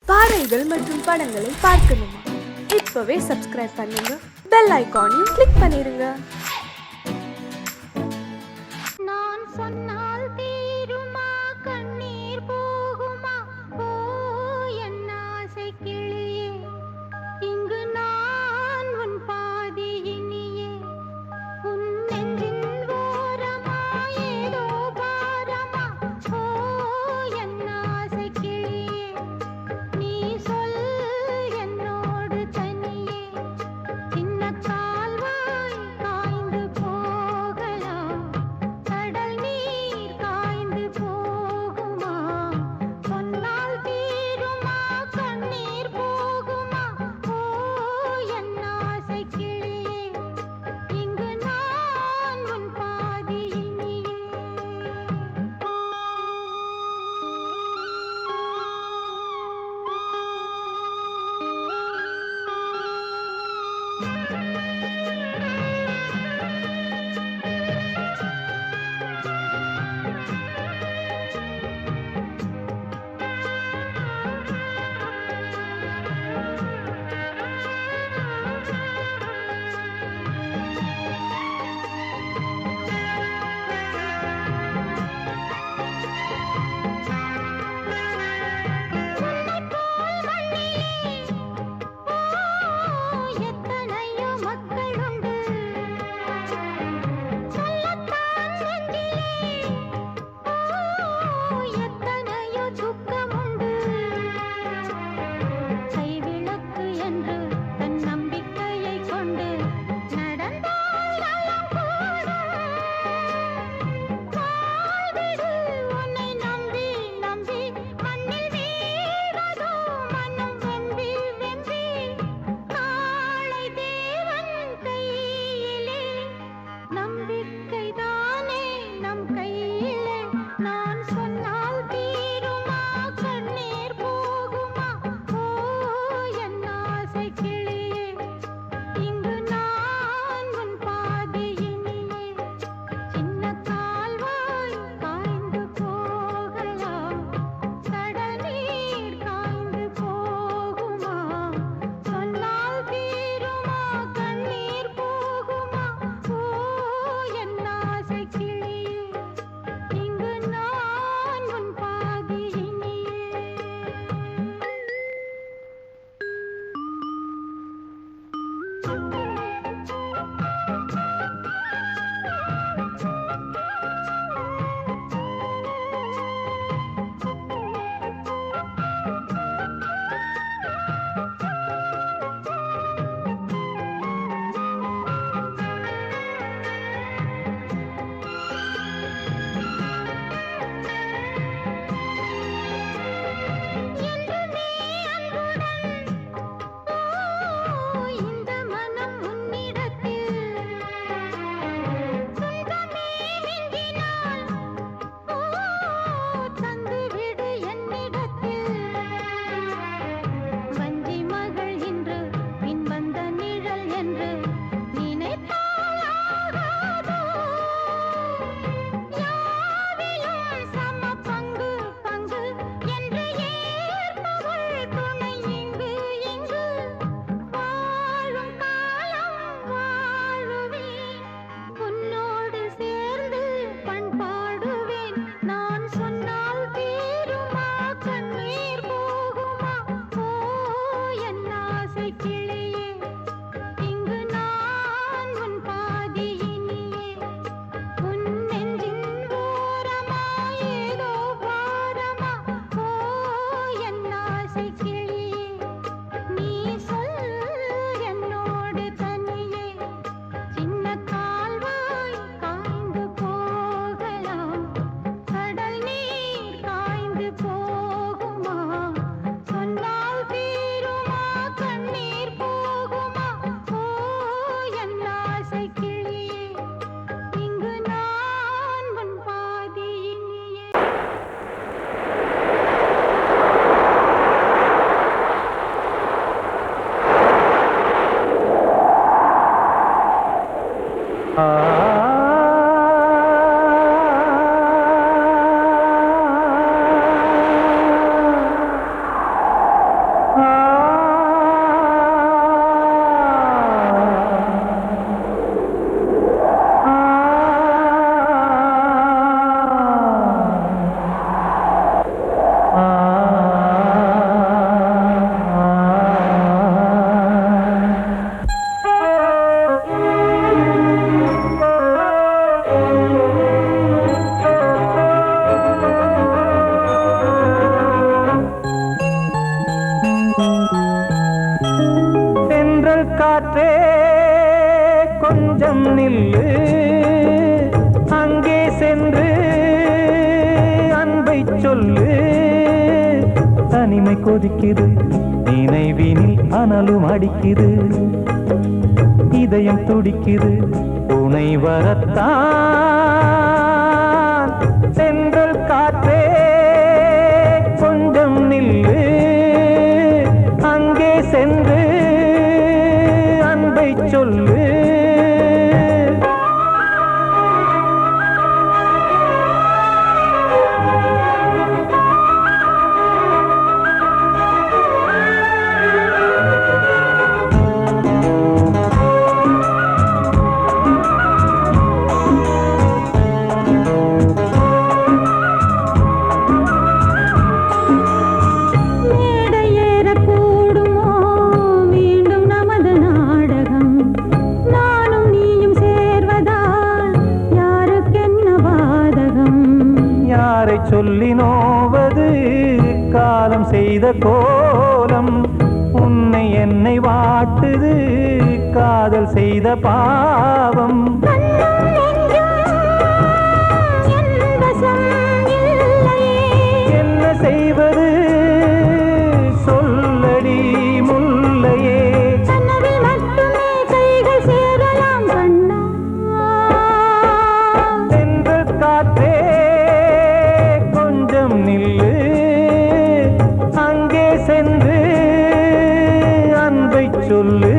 பாடல்கள் மற்றும் படங்களை பார்க்கணுமா? இப்பவே சப்ஸ்கிரைப் பண்ணுங்க, பெல் ஐகானையும் கிளிக் பண்ணிருங்க. நான் சொன்னால் தீருமா கண்ணீர் போகுமா ஓ என் ஆசை கிளியே இங்கு நான் உன் பாதி இனியே உன் நெஞ்சின் ஓரமா ஏதோ பாரமா ஓ என் ஆசை கிளியே நீ சொல் என்னோடு தனியே சின்ன கால்வாய் காய்ந்து போகலாம் கடல் நீர் காற்றே கொஞ்சம் நில்லு, அங்கே சென்று அன்பை சொல்லு. தனிமை கொதிக்குது, நினைவினில் அனலும் அடிக்குது, இதயம் துடிக்குது துணை வரத்தான். சென்றல் காற்றே கொஞ்சம் நில்லு, அங்கே சென்று அன்பை சொல்லு. சொல்லி நோவது காலம் செய்த கோலம், உன்னை என்னை வாட்டுது காதல் செய்த பாவம். என்ன செய்வது சொல்லடி முல்லையே. சென்ற காற்றே நில்லு, அங்கே சென்று அன்பை சொல்லு.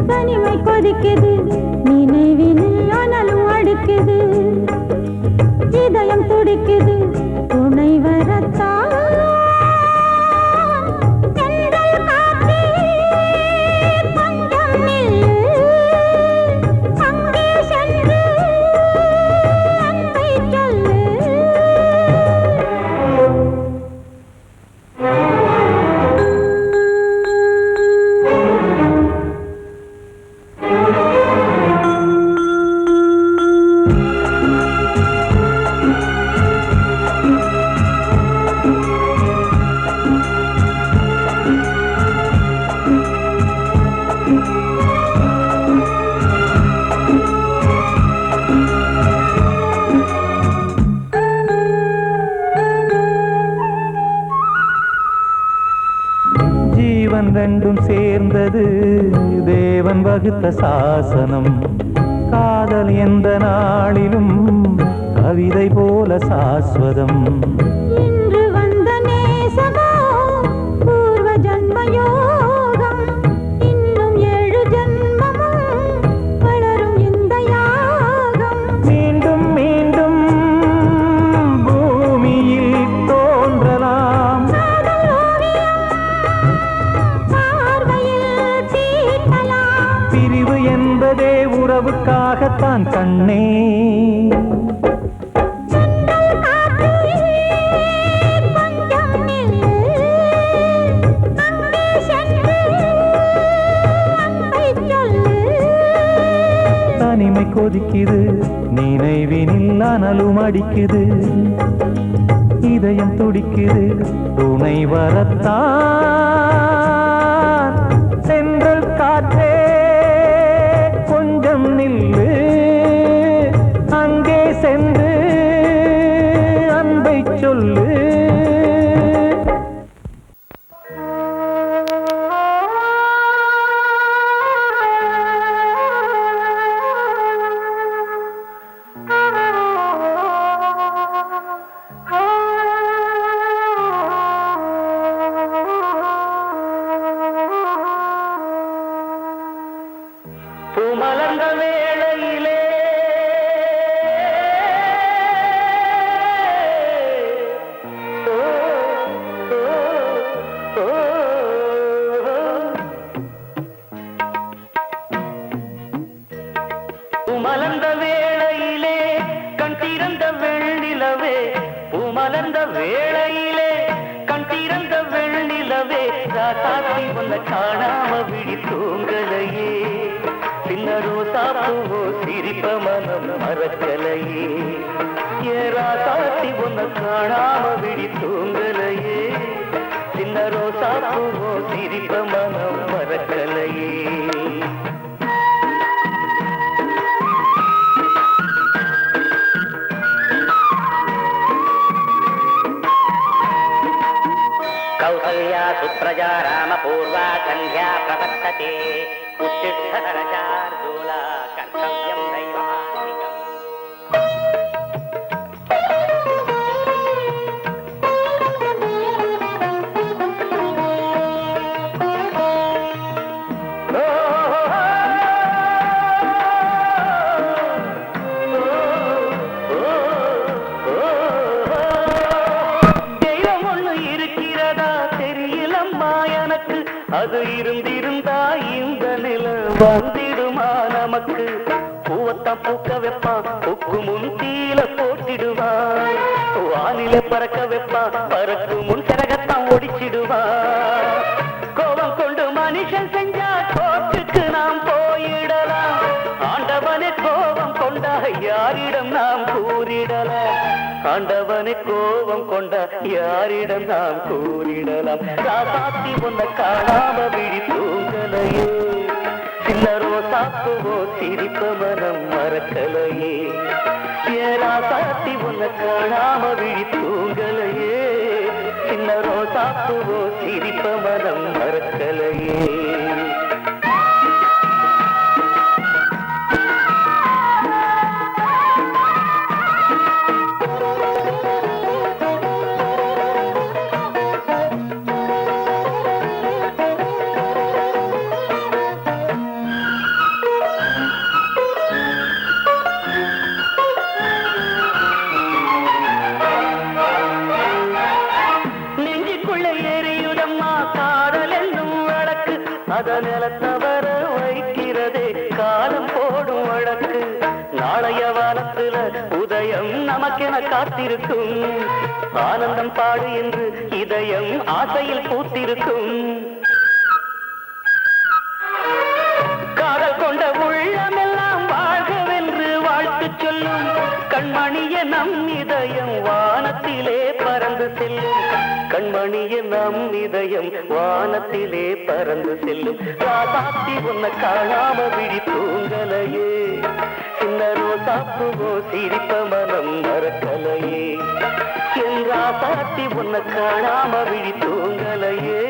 தனிமை கொதிக்குது, நினைவினில் அனலும் அடிக்குது, இதயம் துடிக்குது துணை வரத்தான். ஜீவன் ரெண்டும் சேர்ந்தது தேவன் வகுத்த சாசனம். காதல் எந்த நாளிலும் கவிதை போல சாஸ்வதம். இன்று வந்த நேசமோ பூர்வ ஜன்ம யோகம், இன்னும் 7 ஜன்மமும் வளரும் இந்த யாகம். மீண்டும் மீண்டும் பூமியில் தோன்றலாம், பிரிவு என்பதே உறவுக்காகத்தான் கண்ணே. தனிமை கொதிக்குது, நினைவினில் அனலும் அடிக்குது, இதயம் துடிக்குது துணை வரத்தான். சென்றல் காற்றே கொஞ்சம் நில்லு, அங்கே சென்று அன்பை சொல்லு. நிலவே ராசாத்தி உன்னை காணாம விழி தூங்கலையே சின்ன ரோசா பூவோ சிரிப்ப மனம் மறக்கலையே ஏ ராசாத்தி உன்னை காணாம விழி தூங்கலையே சின்ன ரோசா பூவோ சிரிப்ப மனம் மறக்கலையே कौसल्या सुप्रजा रामपूर्वा सन्ध्या प्रवर्तते उत्तिष्ठतरशार्दूला कर्तव्यं दैवमान्तिकम् அது இருந்திருந்தா இந்த நில வந்திடுமா நமக்கு பூவத்தான் பூக்க வைப்பான் பூக்கு முன் தீல போட்டிடுவான் வானில பறக்க வைப்பான் பறக்கு முன் சிறகத்தான் ஒடிச்சிடுவான் கோபம் கொண்டு மனுஷன் செஞ்சா கோட்டுக்கு நாம் போயிடலாம் ஆண்டவனே கோபம் கொண்டா யாரிடம் நாம் கூறிடலாம் ஆண்டவனை கோபம் கொண்ட யாரிடம் நாம் கூறிடலாம் ராசாத்தி உன்னை காணாம விழி தூங்கலையே சின்ன ரோசாப்புவோ சிரிப்ப மனம் மறக்கலையே ஏ ராசாத்தி உன்னை காணாம விழி தூங்கலையே சின்ன ரோசாப்புவோ சிரிப்ப மனம் மறக்கலையே நிலத்தவர வைக்கிறதே காலம் போடும் வழக்கு நாளைய வானத்துல உதயம் நமக்கென காத்திருக்கும் ஆனந்தம் பாடு என்று இதயம் ஆசையில் பூத்திருக்கும் காதல் கொண்ட உள்ளமெல்லாம் வாழ்கவென்று வாழ்த்து சொல்லும் கண்மணிய நம் இதயம் வானத்திலே பறந்து செல்லும் கண்மணிய நம் இதயம் வானத்திலே பறந்து செல்லும் ராசாத்தி உன்னை காணாம விழி தூங்கலையே சின்ன ரோசாப்புவோ சிரிப்ப மனம் மறக்கலையே என் ராசாத்தி உன்னை காணாம விழி தூங்கலையே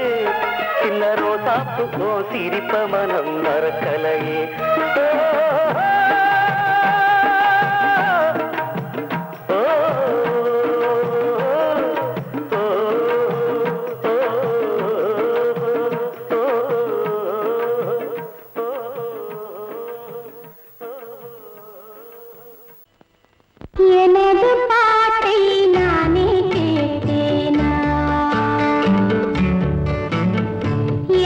சின்ன ரோசாப்புவோ சிரிப்ப மனம் மறக்கலையே எனது பாட்டை நானே கேட்டேனா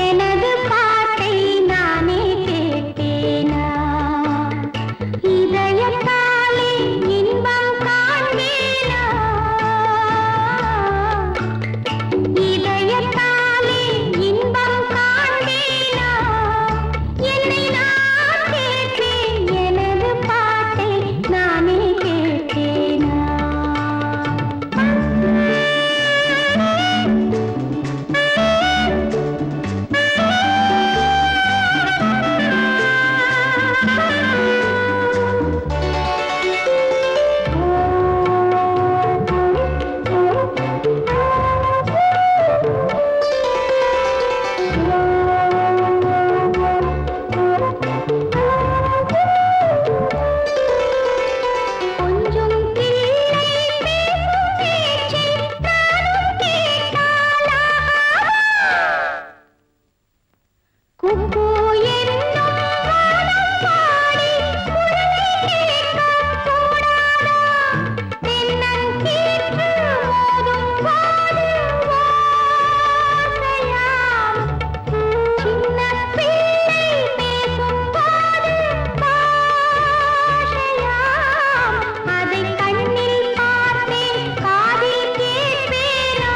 எனது பாட்டை நானே கேட்டேனா இதயத்தாலே இன்பம் காண்பேனா இதயத்தாலே இன்பம் காண்பேனா என்னை நான் கேட்டேன் எனது பாட்டை நானே கேட்டேனா கொஞ்சம் பிள்ளை பேசும் பேச்சை நானும் கேட்டாளா குக்கு என்னும் வானம் பாடி குரலை கேட்கக் கூடாதா தென்னங்கீற்று மோதும் போது ஓசையாம் சின்ன பிள்ளை பேசும் போது பாஷையாம் அதை கண்ணில் பார்த்தேன் காதில் கேட்பேனா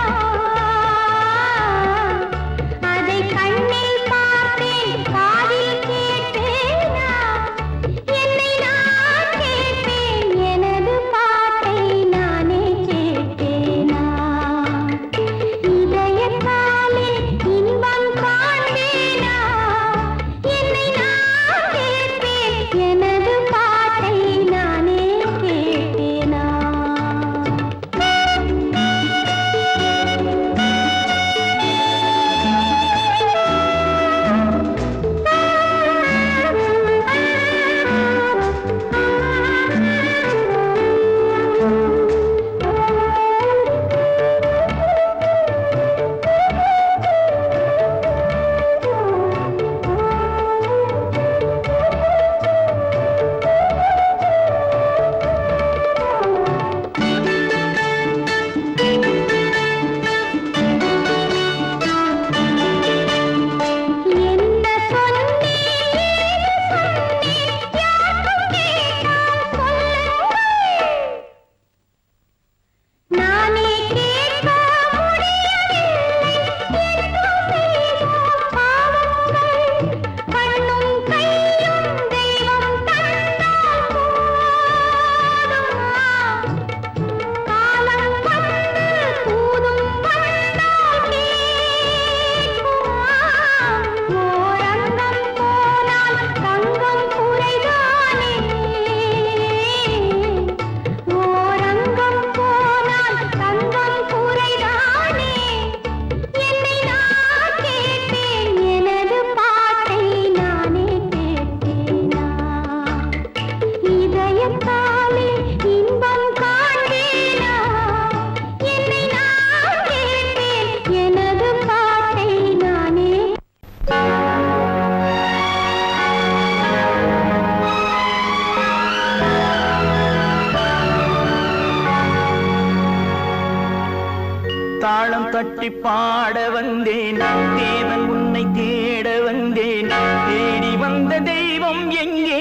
தட்டி பாட வந்தேன் தேவன் உன்னை தேட வந்தேன் தேடி வந்த தெய்வம் எங்கே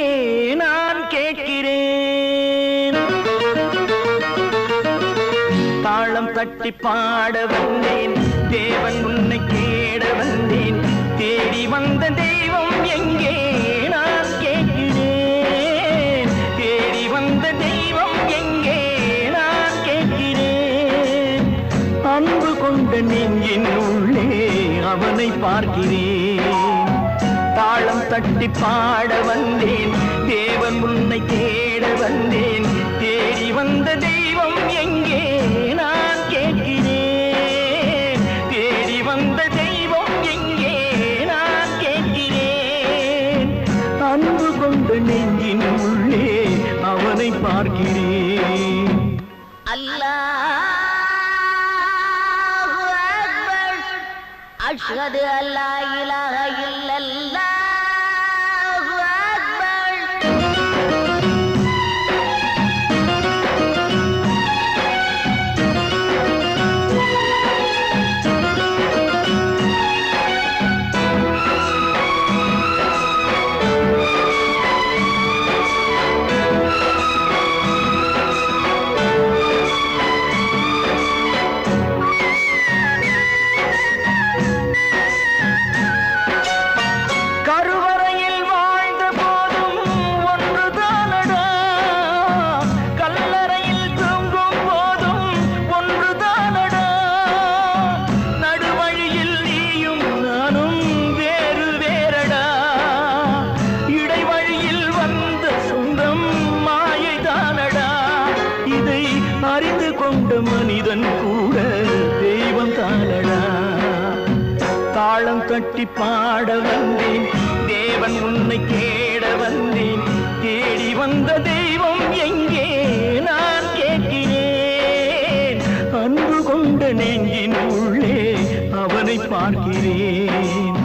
நான் கேட்கிறேன் தாளம் தட்டி பாட வந்தேன் தேவன் உன்னை தேட வந்தேன் தேடி வந்த தெய்வம் எங்கே நான் கேட்கிறேன் தேடி வந்த தெய்வம் எங்கே நான் கேட்கிறேன் அன்பு கொண்ட நெஞ்சின் உள்ளே அவனை பார்க்கிறேன் தாளம் தட்டி பாட வந்தேன் தேவன் உன்னை தேட வந்தேன் தேடி வந்த தெய்வம் எங்கே நான் கேட்கிறேன் தேடி வந்த தெய்வம் எங்கே நான் கேட்கிறேன் அன்பு கொண்ட நெஞ்சின் உள்ளே அவனை பார்க்கிறேன் அல்லாஹு அக்பர் அஷ்ஹது அல்லா இலாஹ இல்லல்லாஹு அக்பர் கருவறையில் வாழ்ந்த போதும் ஒன்றுதானடா கல்லறையில் தூங்கும் போதும் ஒன்றுதானடா நடுவழியில் நீயும் நானும் வேறு வேறடா இடைவழியில் வந்த சொந்தம் மாயைதானடா இதை அறிந்து கொண்ட மனிதன் கூட தெய்வம் தானடா தாளம் தட்டி பாட வந்தேன் தேவன் உன்னை தேட வந்தேன் தேடி வந்த தெய்வம் எங்கே நான் கேட்கிறேன் அன்பு கொண்ட நெஞ்சின் உள்ளே அவனை பார்க்கிறேன்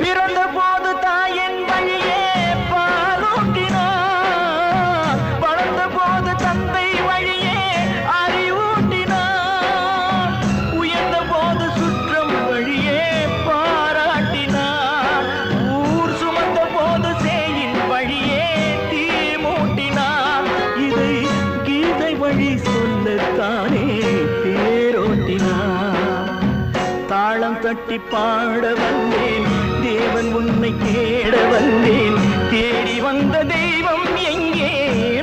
பிறந்த போது தாயின் வழியே பாலூட்டினார் வளர்ந்த போது தந்தை வழியே அறிவூட்டினார் உயர்ந்த போது சுற்றம் வழியே பாராட்டினார் ஊர் சுமந்த போது சேயின் வழியே தீ மூட்டினார் இதை கீதை வழி சொல்லத்தானே தேரோட்டினார் தாளம் தட்டி பாட வந்தேன் தேவன் உன்னை தேட வந்தேன் தேடி வந்த தெய்வம் எங்கே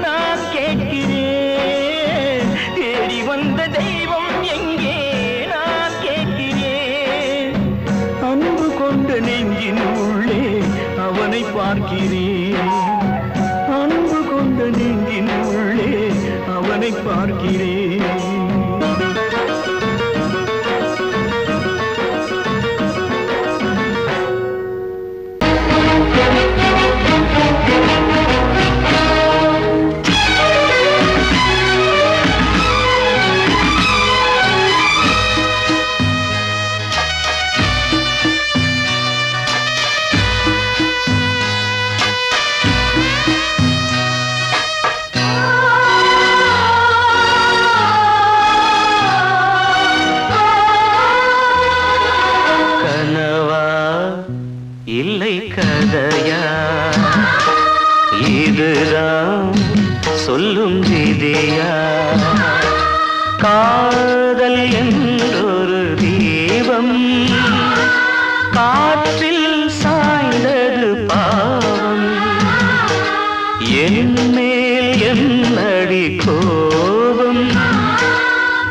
நான் கேட்கிறேன் தேடி வந்த தெய்வம் எங்கே நான் கேட்கிறேன் அன்பு கொண்ட நெஞ்சின் உள்ளே அவனை பார்க்கிறேன் அன்பு கொண்ட நெஞ்சின் உள்ளே அவனை பார்க்கிறேன் இல்லை கதையா இதுதான் சொல்லும் விதியா காதல் என்றொரு தீபம் காற்றில் சாய்ந்தது பாவம் என் மேல் என்னடி கோபம்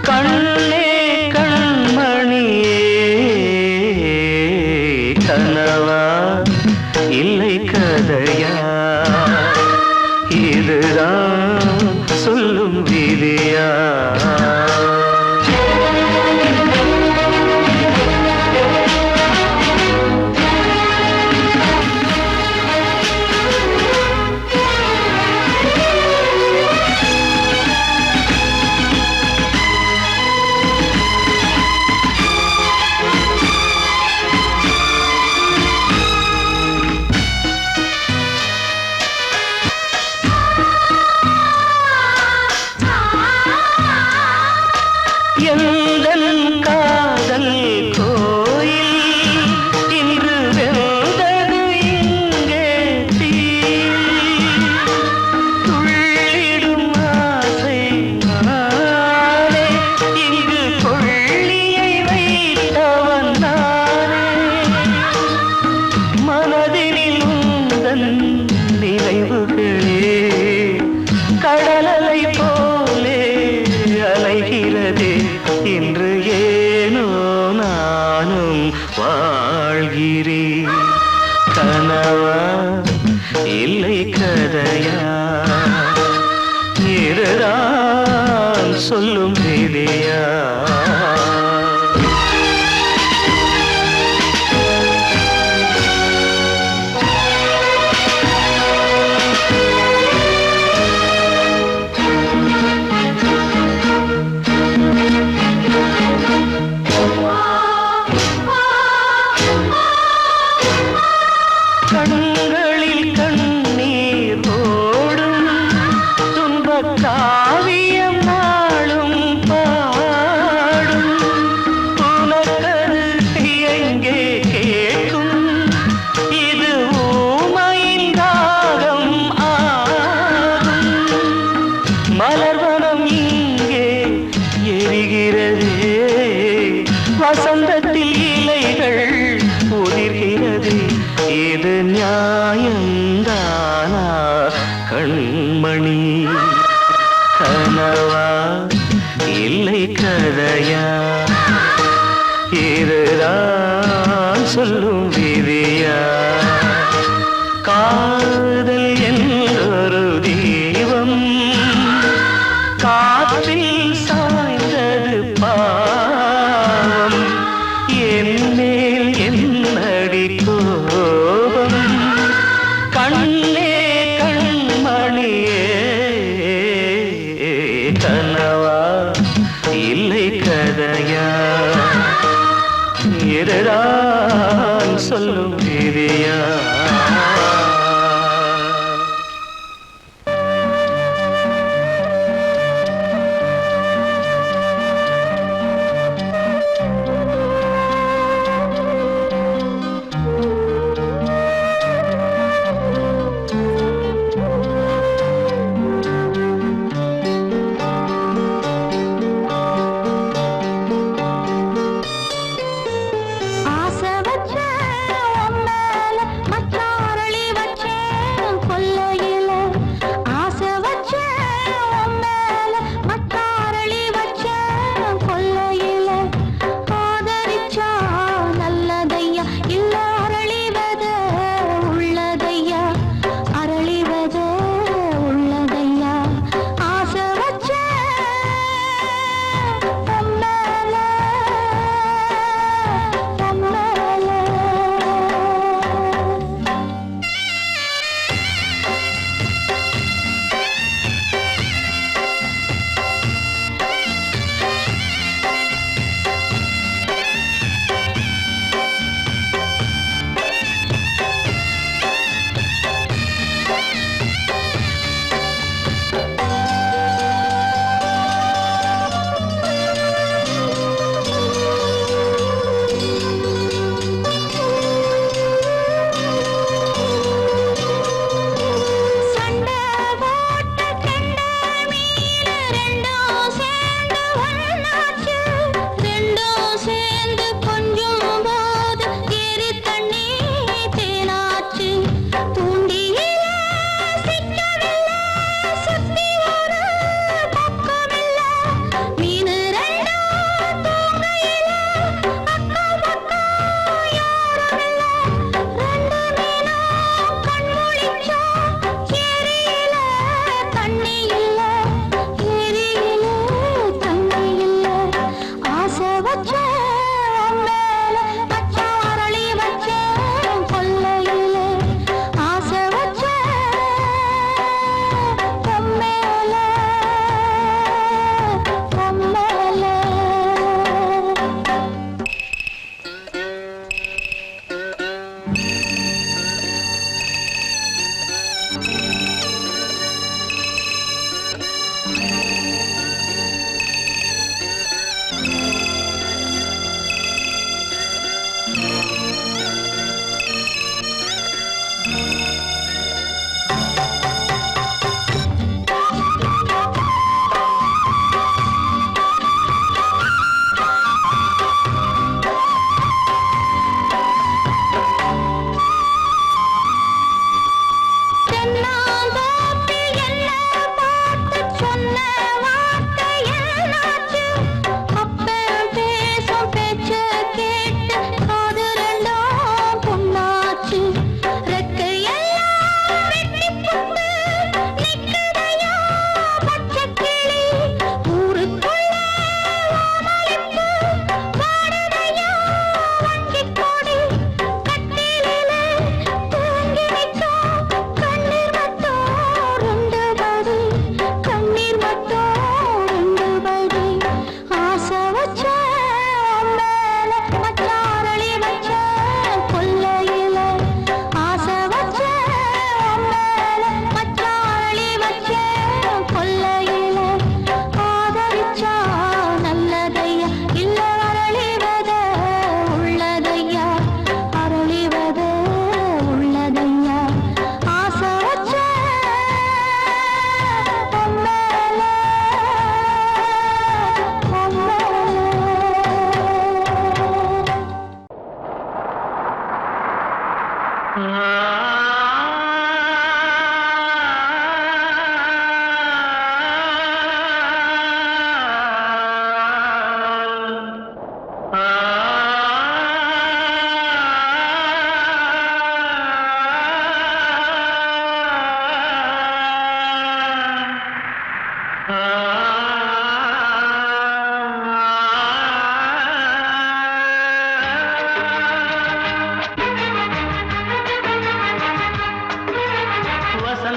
கண்ணே கண்மணியே கனவா கதையா இதுதான் சொல்லும் விதியா எந்தன் காதல் கோயில் இன்று வெந்தது இங்கே தீ துள்ளிடும் ஆசை நானே இங்கு கொள்ளியை வைத்தவன் நானே மனதினில் உந்தன் நினைவுகளே கடலலை போலே அலைகிறதே இன்று ஏனோ நானும் வாழ்கிறேன் கனவா இல்லை கதையா இதுதான் சொல்லும் விதியா கண்களில் கண்ணீர் ஓ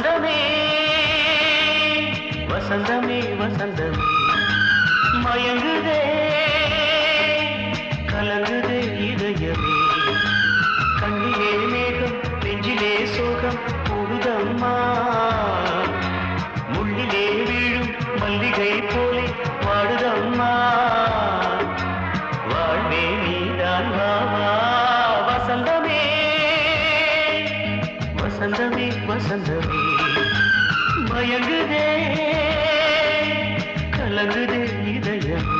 வசந்தமே வசந்தமே வசந்தமே மயங்குதே கலங்குதே இதயமே கண்ணிலே மேகம் நெஞ்சிலே சோகம் கூடுதம்மா முள்ளிலே வீழும் மல்லிகை போலே வாடுதம்மா வாழ்வே நீதான் வாவா வசந்தமே வசந்தமே வசந்தமே மயங்குதே கலங்குதே இதயமே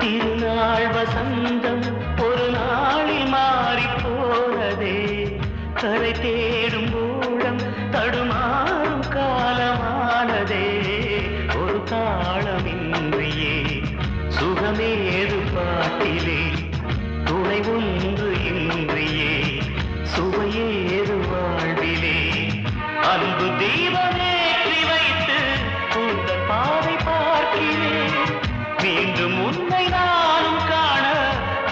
திருநாள் வசந்தம் ஒரு நாளில் மாறி போனதே கரை தேடும் ஊழம் தடுமாறும் காலமானதே ஒரு தாளமின்றியே சுகமேது பாட்டிலே துணை ஒன்று இன்றியே சுவையேது வாழ்விலே அன்பு தீபமேற்றி வைத்து உங்கள் பாதை பார்க்கிறேன் மீண்டும் உன்னை நானும் காண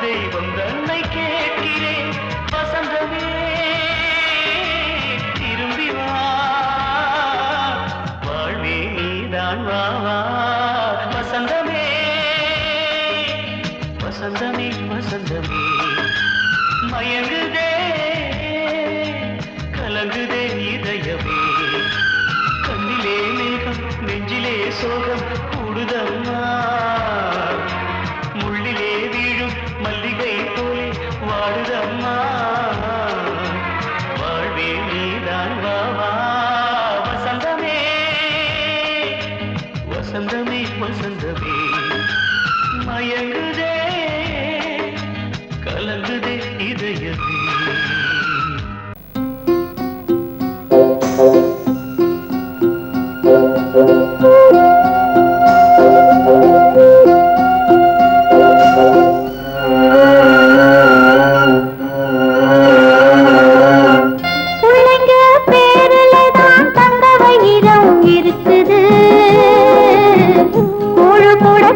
தெய்வம் தன்னை கேட்கிறேன் வசந்தமே திரும்பி வா வாழ்வே நீதான் வா வசந்தமே வசந்தமே வசந்தமே மயங்குதே கலங்குதே இதயமே கண்ணிலே மேகம் நெஞ்சிலே சோகம் கூடுதம்மா முள்ளிலே வீழும் மல்லிகை போலே வாடுதம்மா வாழ்வே நீதான் வாவா வசந்தமே வசந்தமே வசந்தமே மயங்குதே கலங்குதே இதயமே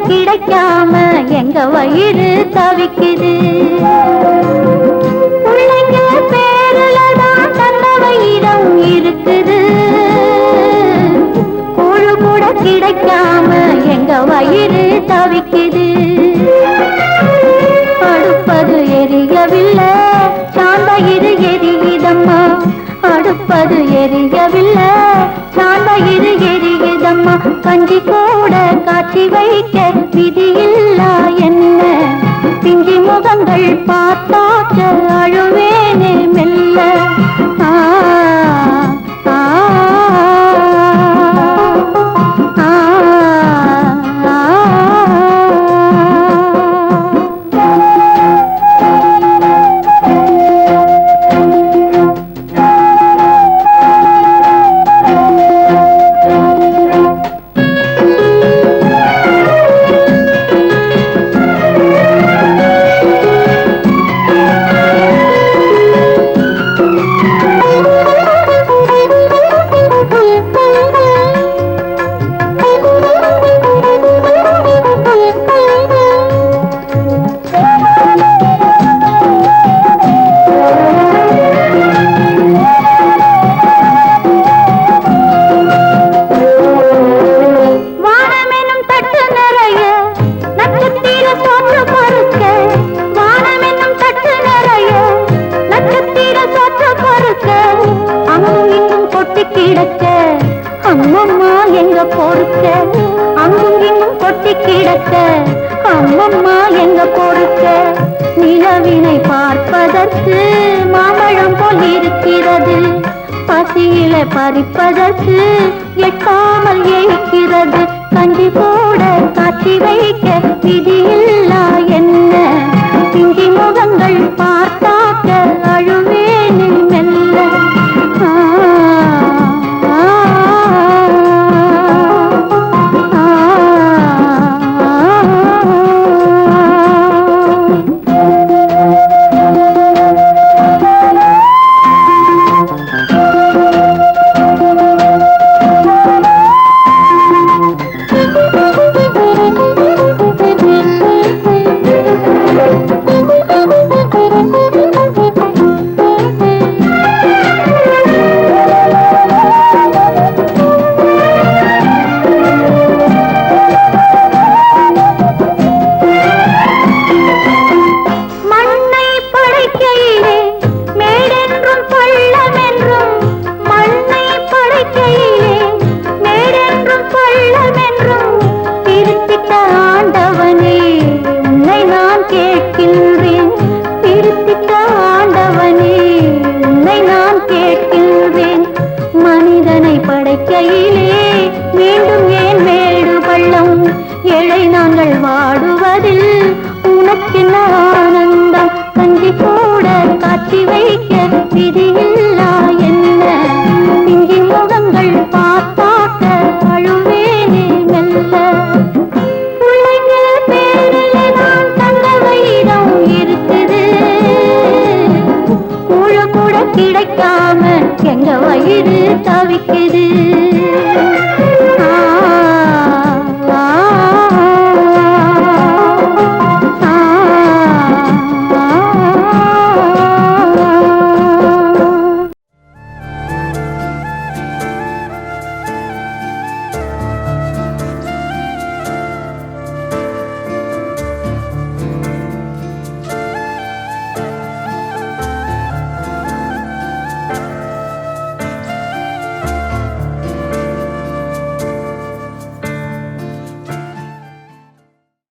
கிடைக்காம எங்க வயிறு தவிக்குது பிள்ளைங்க பேருலதான் தந்த வயிறம் இருக்குது கூழு கூட கிடைக்காம எங்க வயிறு தவிக்குது அடுப்பது எரியவில்லை சாந்தயிறு எரியுதம்மா அடுப்பது எரியவில்லை சாந்தயிறு எரியுதம்மா கஞ்சி கூட காட்சி வைக்க விதியில்லா என்ன பிஞ்சி முகங்கள் பார்த்தாக்க அழுவேனே மெல்ல ஆ ஆ ஆ அம்மம்மா எங்க பொறுக்க அங்கும் இங்கும் கொட்டி கிடக்க அம்மம்மா எங்க பொறுக்க நிலவினை பார்ப்பதற்கு மாம்பழம் போல் இருக்கிறது பசியில பறிப்பதற்கு எட்டாமல் ஏய்க்கிறது கஞ்சி போட காட்சி வைக்க விதியில்லா என்ன பிஞ்சி முகங்கள் பார்த்தாக்க அழுவேனே மெல்ல. ஆ, ஆ, ஆ, மண்ணை படைக்கையிலே மேடென்றும் பள்ளமென்றும், மண்ணை படைக்கையிலே மேடென்றும் பள்ளமென்றும் திருத்திட்ட ஆண்டவனே உன்னை நான் கேட்கின்றேன். திருத்திட்ட ஆண்டவனே உன்னை நான் கேட்கின்றேன். மனிதனை படைக்கையிலே மீண்டும் ஏன் மேடு பள்ளம்? ஏழை நாங்கள் வாடுவதில் உனக்கென்ன ஆனந்தம்? கஞ்சி கூட காட்சி வைக்க விதியில்லா என்ன? பிஞ்சி முகங்கள் பார்த்தாக்க அழுவேனே மெல்ல. பிள்ளைங்க பேரிலே நான் தங்க வைரம் இருக்குது, கூழ கூட கிடைக்காம எங்க வயிறு தவிக்குது.